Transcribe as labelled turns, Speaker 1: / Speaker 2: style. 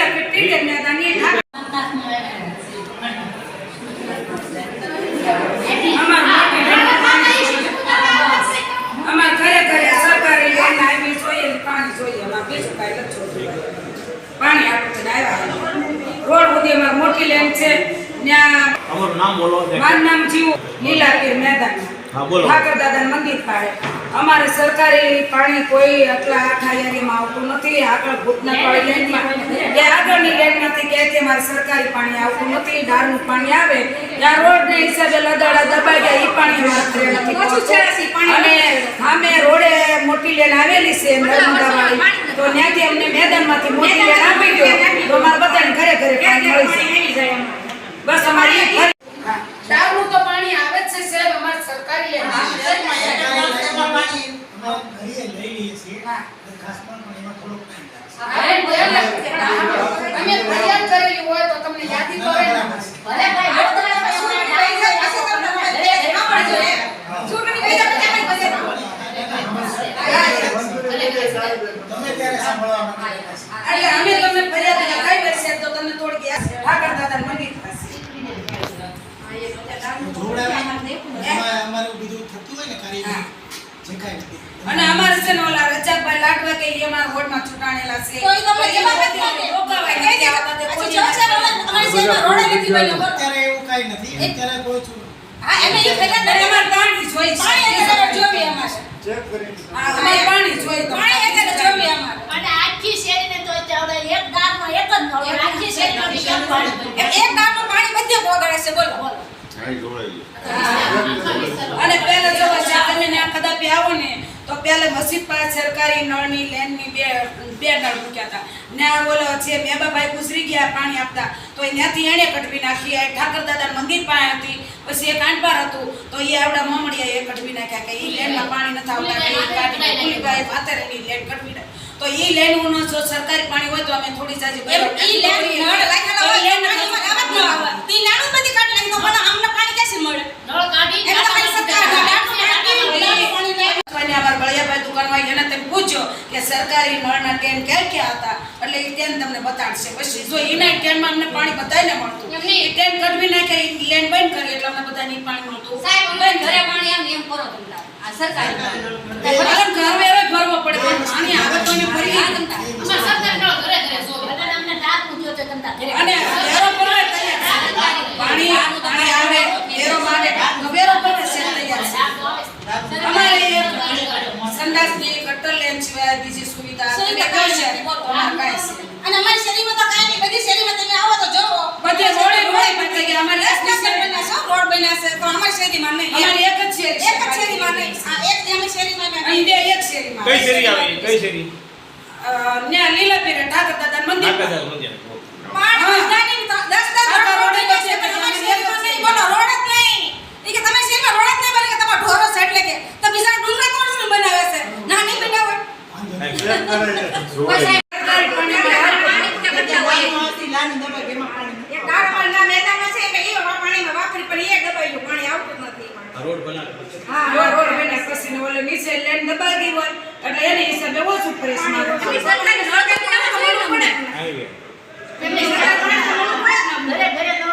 Speaker 1: લીલા પીટી કે મેદાની અમાર ઘરે ઘરે સરકારી લેન આવી જોઈએ પાણી જોઈએ અમાર બીજું કાઈ નથી પાણી આપણે આવ્યા રોડ સુધી અમાર મોટી લેન છે ત્યાં
Speaker 2: અમારું નામ બોલો
Speaker 1: મારું નામ જીવ લીલાપીર મેદાન ઠાકર દાદા મંદિર પાસે અમારે સરકારી પાણી કોઈ આટલા આખા એરિયામાં આવતું નથી આગળ ભૂતના પાણી લેનમાં એ આગળની લેનમાંથી કહે છે મારે સરકારી પાણી આવતું નથી ડારનું પાણી આવે ત્યાં રોડના હિસાબે લદાડા દબાઈ ગયા એ પાણી અમારે નથી અને સામે રોડે મોટી લેન આવેલી છે નર્મદાવાળી તો ત્યાંથી અમને મેદાનમાંથી મોટી લેન આપી દો તો અમારે બધાને ઘરે ઘરે પાણી મળી જાય બસ અમારી ડારનું તો પાણી આવે જ છે સાહેબ અમારે સરકારી લેન
Speaker 3: પાણી ઘરે લઈ લઈએ છીએ ખાસમાં પણ એમાં થોડુંક
Speaker 1: અમે ફરિયાદ કરેલી હોય તો તમને યાદી કરે ને ભલે ભાઈ
Speaker 3: તમે ત્યારે સાંભળવા
Speaker 1: એટલે અમે તમને ફરિયાદ લખાઈ છે તો તમને થોડી ઠાકર દાદા મંદિર પાસે
Speaker 3: અમારું બીજું થતું હોય ને કારીગરી જે કાંઈ
Speaker 1: અને અમારે છે ને ઓલા રજાકભાઈ લાડવા કે ઈ અમારા વોર્ડમાં ચૂંટાણેલા છે
Speaker 4: તો ઈ તમને કેવા નથી રોકાવાય કે છે અમારી શેરમાં રોડ નથી બન્યો
Speaker 3: અત્યારે એવું કાંઈ નથી અત્યારે કોઈ
Speaker 4: હા એમે ઈ ફરિયાદ
Speaker 1: અને અમારે પાણી જોઈ
Speaker 4: પાણી અત્યારે જોઈએ અમારે
Speaker 3: ચેક કરી
Speaker 1: અમારે પાણી જોઈ
Speaker 4: પાણી અત્યારે જોઈએ અમારે
Speaker 5: અને આખી શેરીને તો ચાવડે એક ગામમાં એક જ નળ આખી શેરીમાં વિશાળ પાણી
Speaker 4: એક ગામનું પાણી બધે પોગાડે છે બોલો
Speaker 1: અને પહેલા જો તમે ને કદાપી આવો ને તો પહેલા મસ્જિદ પાસે સરકારી નળની લેનની બે નળ મૂક્યા હતા ને આ બોલો છે મેબાભાઈ ગુજરી ગયા પાણી આપતા તો ત્યાંથી એણે કટવી નાખી આ ઠાકર દાદા મંદિર પાસે હતી પછી એક આંટબાર હતું તો એ આવડા મમડિયા એ કટવી નાખ્યા કે ઈ લેનમાં પાણી નથી આવતા કે ઈ કાઢી ભૂલીભાઈ ફાતરેની લેન કટવી નાખી તો ઈ લેન નો જો સરકારી પાણી હોય તો અમે થોડી જાજી
Speaker 4: ઈ લેન નળ લાખેલા હોય લેન પાણીમાં આવત ન આવે તી લેણું બધી કાઢી નાખી તો મને અમને પાણી કેસે મળે
Speaker 5: નળ કાઢી
Speaker 4: એટલે પછી સરકાર
Speaker 1: અમારા બળિયાભાઈ દુકાનમાં એને તમે પૂછો કે સરકારી નળના ટેન ક્યાં હતા એટલે એ ટેન તમને બતાડશે પછી જો એના ટેનમાં અમને પાણી બધાને મળતું એ ટેન કઢવી નાખે લેન બંધ કરી એટલે અમને બધાને પાણી મળતું
Speaker 5: સાહેબ અમે ઘરે પાણી એમ કરો તમે આ સરકારી
Speaker 1: ઘરે ભરવો પડે પાણી આવે તો અમે ભરીએ
Speaker 5: અમાર સરકાર નળ ઘરે ઘરે જોવે અને અમને ટાપનું જો તો તમતા ઘરે
Speaker 1: અને વેરો ભરવા તૈયાર પાણી આવે વેરો માંગે વેરો ભરવા છે તૈયાર છે અમારે સંડાસની ગટર લેન સિવાય બીજી સુવિધા
Speaker 4: સુવિધા કાંઈ નથી બોલો અને અમારી શેરીમાં તો કાંઈ નહીં બધી શેરીમાં તમે આવો તો જોવો
Speaker 1: બધે રોડે બની ગયા અમારે
Speaker 4: રોડ બન્યા છે તો અમારી શેરીમાં નહીં
Speaker 1: અમારી એક જ શેરી
Speaker 4: એક જ શેરીમાં નહીં આ એક અમે શેરીમાં
Speaker 1: અહીં બે એક શેરીમાં
Speaker 2: કઈ શેરી આવે કઈ શેરી
Speaker 1: ન્યા લીલાપીર ઠાકર દાદા મંદિર
Speaker 2: ઠાકર મંદિર
Speaker 4: પાણી નાની 10 રોડ છે પણ અમારી શેરીમાં નહીં બોલો રોડ જ નહીં ઈ કે તમે શેરીમાં રોડ જ નહીં બને કે તમારો ઢોરો છે એટલે કે તો બીજા ડુંગરા કોણ બનાવે છે નાની બનાવે
Speaker 2: રોડ બનાવે
Speaker 1: રોડ બને પછી ઓલે નીચે લેન દબાવી હોય એટલે એને હિસાબે ઓછું પ્રેસ મારે
Speaker 2: હાઈવે
Speaker 5: ઘરે ઘરે